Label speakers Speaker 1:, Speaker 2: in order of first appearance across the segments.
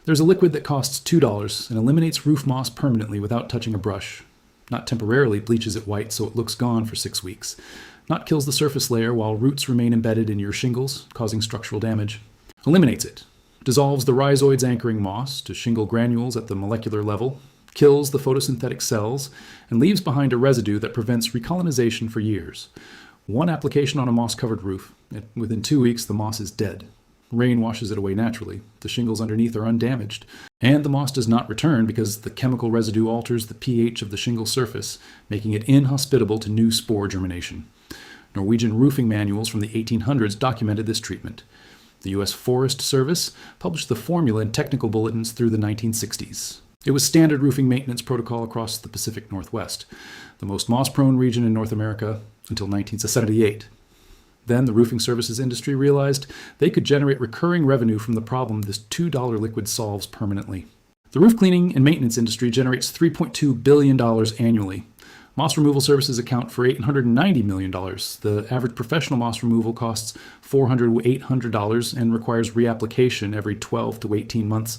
Speaker 1: There's a liquid that costs $2 and eliminates roof moss permanently without touching a brush. Not temporarily bleaches it white so it looks gone for 6 weeks. Not kills the surface layer while roots remain embedded in your shingles, causing structural damage. Eliminates it. Dissolves the rhizoids anchoring moss to shingle granules at the molecular level, kills the photosynthetic cells, and leaves behind a residue that prevents recolonization for years. One application on a moss-covered roof, and within 2 weeks the moss is dead. Rain washes it away naturally. The shingles underneath are undamaged. And the moss does not return because the chemical residue alters the pH of the shingle surface, making it inhospitable to new spore germination. Norwegian roofing manuals from the 1800s documented this treatment. The U.S. Forest Service published the formula in technical bulletins through the 1960s. It was standard roofing maintenance protocol across the Pacific Northwest, the most moss-prone region in North America until 1978. Then the roofing services industry realized they could generate recurring revenue from the problem this $2 liquid solves permanently. The roof cleaning and maintenance industry generates $3.2 billion annually. Moss removal services account for $890 million. The average professional moss removal costs $400 to $800 and requires reapplication every 12 to 18 months.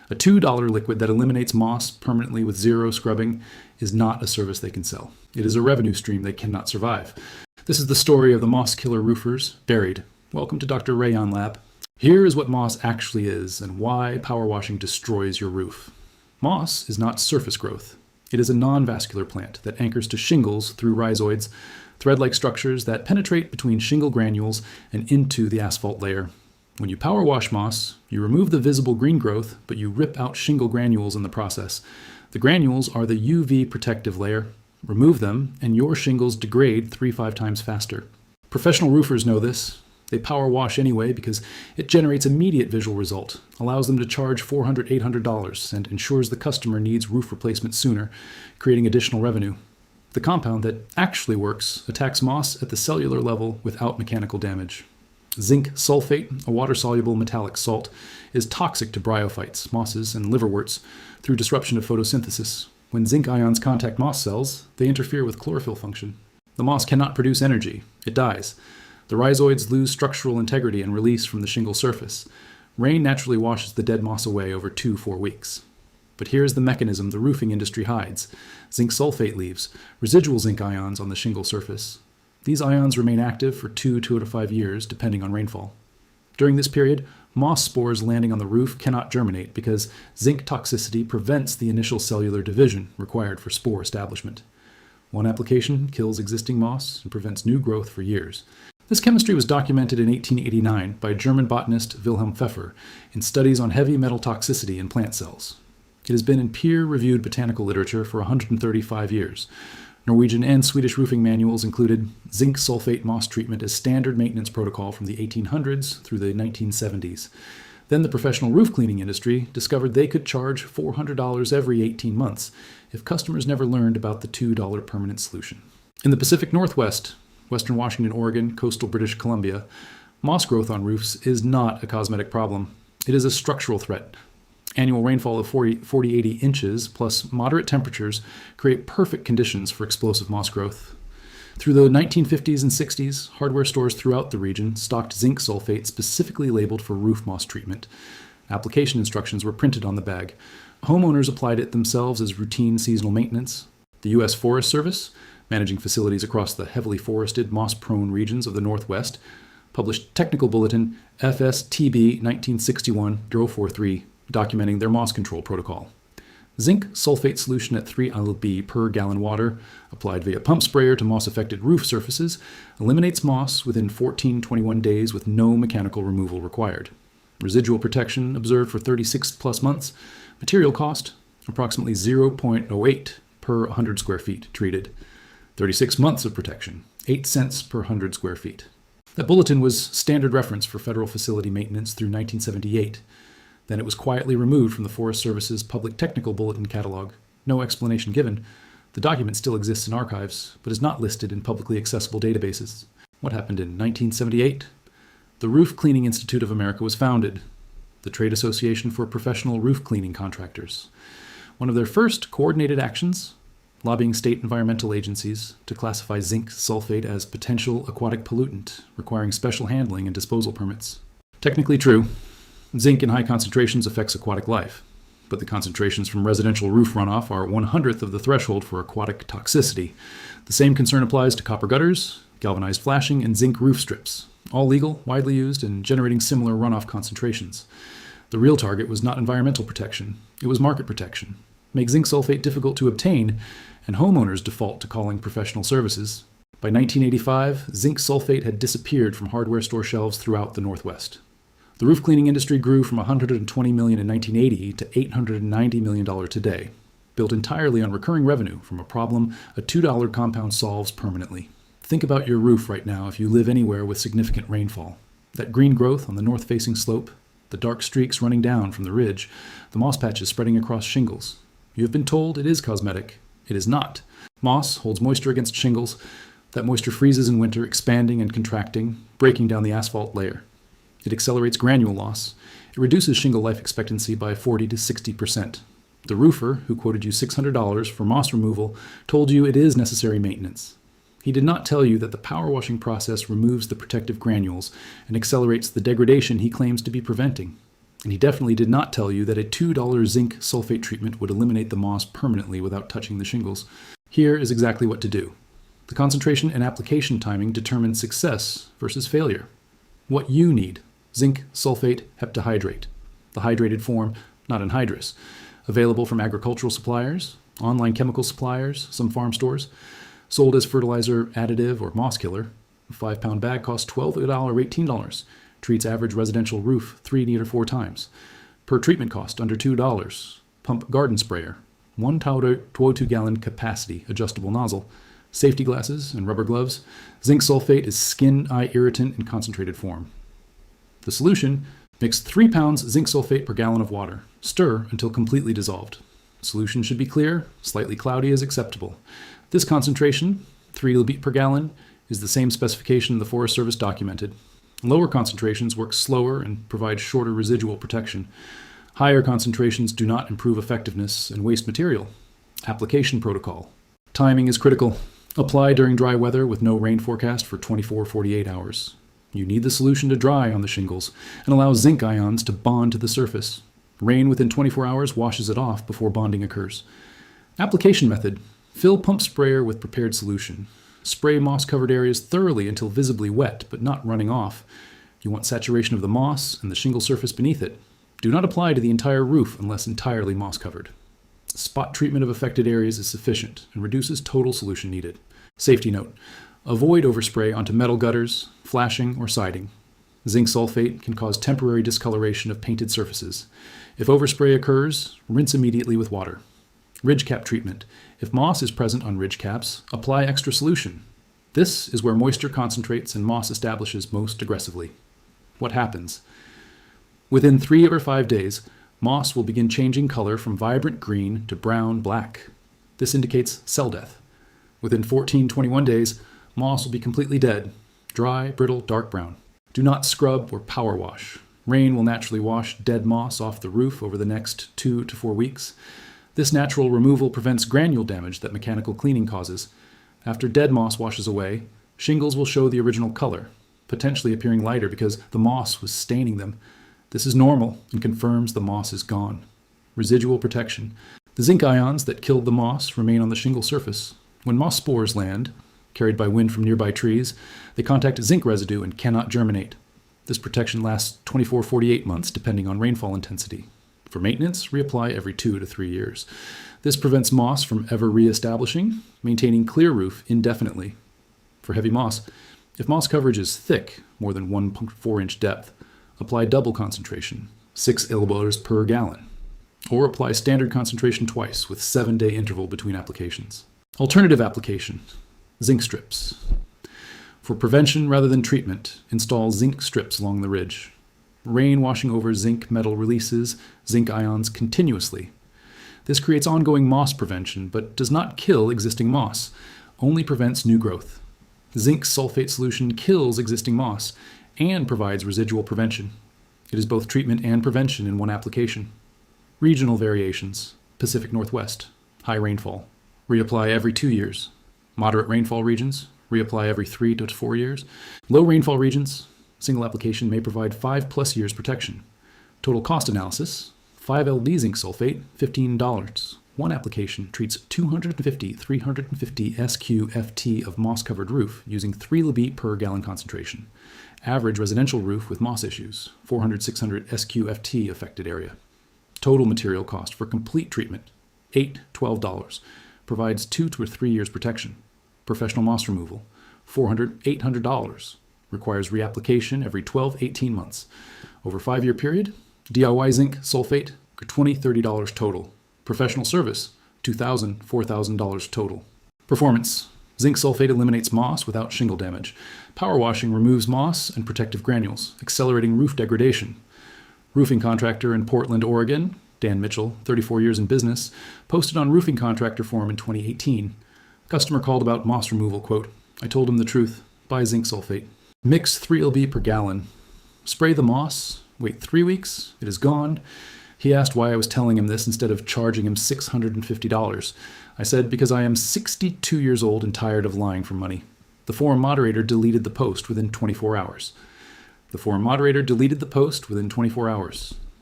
Speaker 1: A $2 liquid that eliminates moss permanently with zero scrubbing is not a service they can sell. It is a revenue stream they cannot survive. This is the story of the moss killer roofers, buried. Welcome to Dr. Rayon Lab. Here is what moss actually is and why power washing destroys your roof. Moss is not surface growth. It is a non-vascular plant that anchors to shingles through rhizoids, thread-like structures that penetrate between shingle granules and into the asphalt layer. When you power wash moss, you remove the visible green growth, but you rip out shingle granules in the process. The granules are the UV protective layer. Remove them, and your shingles degrade 3-5 times faster. Professional roofers know this. They power wash anyway because it generates immediate visual result, allows them to charge $400, $800, and ensures the customer needs roof replacement sooner, creating additional revenue. The compound that actually works attacks moss at the cellular level without mechanical damage. Zinc sulfate, a water-soluble metallic salt, is toxic to bryophytes, mosses, and liverworts through disruption of photosynthesis. When zinc ions contact moss cells, they interfere with chlorophyll function. The moss cannot produce energy. It dies. The rhizoids lose structural integrity and release from the shingle surface. Rain naturally washes the dead moss away over 2-4 weeks. But here's the mechanism the roofing industry hides. Zinc sulfate leaves residual zinc ions on the shingle surface. These ions remain active for 2 to 5 years, depending on rainfall. During this period, moss spores landing on the roof cannot germinate because zinc toxicity prevents the initial cellular division required for spore establishment. One application kills existing moss and prevents new growth for years. This chemistry was documented in 1889 by German botanist Wilhelm Pfeffer in studies on heavy metal toxicity in plant cells. It has been in peer-reviewed botanical literature for 135 years. Norwegian and Swedish roofing manuals included zinc sulfate moss treatment as standard maintenance protocol from the 1800s through the 1970s. Then the professional roof cleaning industry discovered they could charge $400 every 18 months if customers never learned about the $2 permanent solution. In the Pacific Northwest, Western Washington, Oregon, coastal British Columbia, moss growth on roofs is not a cosmetic problem. It is a structural threat. Annual rainfall of 40-80 inches plus moderate temperatures create perfect conditions for explosive moss growth. Through the 1950s and 60s, hardware stores throughout the region stocked zinc sulfate specifically labeled for roof moss treatment. Application instructions were printed on the bag. Homeowners applied it themselves as routine seasonal maintenance. The U.S. Forest Service, managing facilities across the heavily forested, moss-prone regions of the Northwest, published Technical Bulletin FSTB 1961-043, documenting their moss control protocol. Zinc sulfate solution at 3 lb per gallon water, applied via pump sprayer to moss-affected roof surfaces, eliminates moss within 14-21 days with no mechanical removal required. Residual protection observed for 36 plus months. Material cost, approximately 0.08 per 100 square feet treated. 36 months of protection, 8 cents per 100 square feet. That bulletin was standard reference for federal facility maintenance through 1978. Then it was quietly removed from the Forest Service's Public Technical Bulletin catalog. No explanation given. The document still exists in archives, but is not listed in publicly accessible databases. What happened in 1978? The Roof Cleaning Institute of America was founded, the trade association for professional roof cleaning contractors. One of their first coordinated actions, lobbying state environmental agencies to classify zinc sulfate as potential aquatic pollutant, requiring special handling and disposal permits. Technically true. Zinc in high concentrations affects aquatic life, but the concentrations from residential roof runoff are 1/100th of the threshold for aquatic toxicity. The same concern applies to copper gutters, galvanized flashing, and zinc roof strips, all legal, widely used, and generating similar runoff concentrations. The real target was not environmental protection, it was market protection. Make zinc sulfate difficult to obtain, and homeowners default to calling professional services. By 1985, zinc sulfate had disappeared from hardware store shelves throughout the Northwest. The roof cleaning industry grew from $120 million in 1980 to $890 million today, built entirely on recurring revenue from a problem a $2 compound solves permanently. Think about your roof right now if you live anywhere with significant rainfall. That green growth on the north-facing slope, the dark streaks running down from the ridge, the moss patches spreading across shingles. You have been told it is cosmetic. It is not. Moss holds moisture against shingles. That moisture freezes in winter, expanding and contracting, breaking down the asphalt layer. It accelerates granule loss. It reduces shingle life expectancy by 40 to 60%. The roofer, who quoted you $600 for moss removal, told you it is necessary maintenance. He did not tell you that the power washing process removes the protective granules and accelerates the degradation he claims to be preventing. And he definitely did not tell you that a $2 zinc sulfate treatment would eliminate the moss permanently without touching the shingles. Here is exactly what to do. The concentration and application timing determine success versus failure. What you need: zinc sulfate heptahydrate, the hydrated form, not anhydrous, available from agricultural suppliers, online chemical suppliers, some farm stores, sold as fertilizer additive or moss killer. A 5-pound bag costs $12 or $18. Treats average residential roof 3 to 4 times. Per treatment cost, under $2. Pump garden sprayer. 1 to 2 gallon capacity, adjustable nozzle. Safety glasses and rubber gloves. Zinc sulfate is skin eye irritant in concentrated form. The solution: mix 3 pounds zinc sulfate per gallon of water. Stir until completely dissolved. Solution should be clear, slightly cloudy is acceptable. This concentration, 3 lb per gallon, is the same specification the Forest Service documented. Lower concentrations work slower and provide shorter residual protection. Higher concentrations do not improve effectiveness and waste material. Application protocol. Timing is critical. Apply during dry weather with no rain forecast for 24-48 hours. You need the solution to dry on the shingles and allow zinc ions to bond to the surface. Rain within 24 hours washes it off before bonding occurs. Application method. Fill pump sprayer with prepared solution. Spray moss-covered areas thoroughly until visibly wet, but not running off. You want saturation of the moss and the shingle surface beneath it. Do not apply to the entire roof unless entirely moss-covered. Spot treatment of affected areas is sufficient and reduces total solution needed. Safety note: avoid overspray onto metal gutters, flashing, or siding. Zinc sulfate can cause temporary discoloration of painted surfaces. If overspray occurs, rinse immediately with water. Ridge cap treatment. If moss is present on ridge caps, apply extra solution. This is where moisture concentrates and moss establishes most aggressively. What happens? Within 3 or 5 days, moss will begin changing color from vibrant green to brown-black. This indicates cell death. Within 14-21 days, moss will be completely dead, dry, brittle, dark brown. Do not scrub or power wash. Rain will naturally wash dead moss off the roof over the next 2 to 4 weeks. This natural removal prevents granule damage that mechanical cleaning causes. After dead moss washes away, shingles will show the original color, potentially appearing lighter because the moss was staining them. This is normal and confirms the moss is gone. Residual protection. The zinc ions that killed the moss remain on the shingle surface. When moss spores land, carried by wind from nearby trees, they contact zinc residue and cannot germinate. This protection lasts 24-48 months depending on rainfall intensity. For maintenance, reapply every 2 to 3 years. This prevents moss from ever re-establishing, maintaining clear roof indefinitely. For heavy moss, if moss coverage is thick, more than 1.4 inch depth, apply double concentration, 6 milliliters per gallon, or apply standard concentration twice with 7-day interval between applications. Alternative application: zinc strips. For prevention rather than treatment, install zinc strips along the ridge. Rain washing over zinc metal releases zinc ions continuously. This creates ongoing moss prevention, but does not kill existing moss, only prevents new growth. Zinc sulfate solution kills existing moss and provides residual prevention. It is both treatment and prevention in one application. Regional variations: Pacific Northwest, high rainfall, reapply every 2 years. Moderate rainfall regions, reapply every 3 to 4 years. Low rainfall regions, single application may provide 5+ years protection. Total cost analysis: 5 LD zinc sulfate, $15. One application treats 350 SQ/FT of moss-covered roof using 3 lb per gallon concentration. Average residential roof with moss issues, 600 SQ/FT affected area. Total material cost for complete treatment, $12. Provides 2 to 3 years protection. Professional moss removal, $800. Requires reapplication every 12-18 months. Over 5-year period, DIY zinc sulfate, $20-30 total. Professional service, $2,000-4,000 total. Performance: zinc sulfate eliminates moss without shingle damage. Power washing removes moss and protective granules, accelerating roof degradation. Roofing contractor in Portland, Oregon, Dan Mitchell, 34 years in business, posted on Roofing Contractor Forum in 2018. Customer called about moss removal, quote, "I told him the truth. Buy zinc sulfate. Mix 3 lb per gallon. Spray the moss. Wait 3 weeks. It is gone." He asked why I was telling him this instead of charging him $650. I said, because I am 62 years old and tired of lying for money. The forum moderator deleted the post within 24 hours.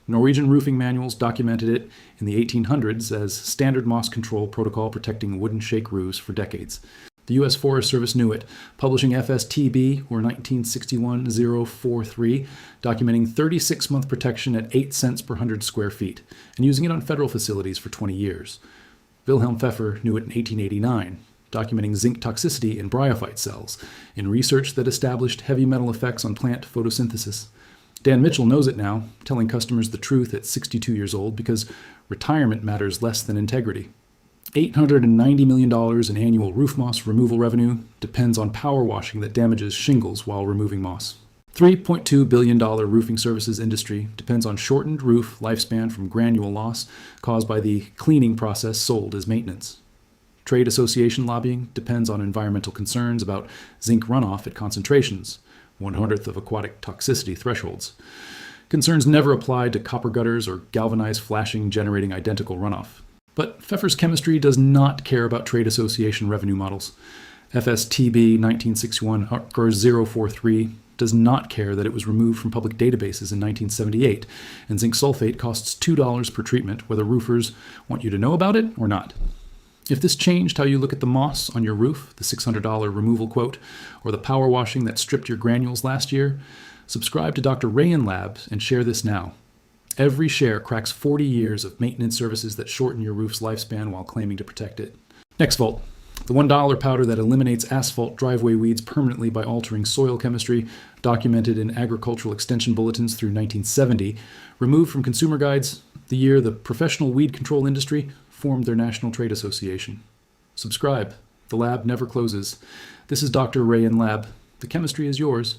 Speaker 1: Norwegian roofing manuals documented it in the 1800s as standard moss control protocol protecting wooden shake roofs for decades. The U.S. Forest Service knew it, publishing FSTB, or 1961-043, documenting 36-month protection at 8 cents per 100 square feet, and using it on federal facilities for 20 years. Wilhelm Pfeffer knew it in 1889, documenting zinc toxicity in bryophyte cells, in research that established heavy metal effects on plant photosynthesis. Dan Mitchell knows it now, telling customers the truth at 62 years old because retirement matters less than integrity. $890 million in annual roof moss removal revenue depends on power washing that damages shingles while removing moss. $3.2 billion roofing services industry depends on shortened roof lifespan from granule loss caused by the cleaning process sold as maintenance. Trade association lobbying depends on environmental concerns about zinc runoff at concentrations, 1/100th of aquatic toxicity thresholds. Concerns never applied to copper gutters or galvanized flashing generating identical runoff. But Pfeffer's chemistry does not care about trade association revenue models. FSTB 1961-043 does not care that it was removed from public databases in 1978, and zinc sulfate costs $2 per treatment, whether roofers want you to know about it or not. If this changed how you look at the moss on your roof, the $600 removal quote, or the power washing that stripped your granules last year, subscribe to Dr. Rayan Labs and share this now. Every share cracks 40 years of maintenance services that shorten your roof's lifespan while claiming to protect it. Nexvolt, the $1 powder that eliminates asphalt driveway weeds permanently by altering soil chemistry, documented in agricultural extension bulletins through 1970, removed from consumer guides the year the professional weed control industry formed their national trade association. Subscribe. The lab never closes. This is Dr. Rayan Lab. The chemistry is yours.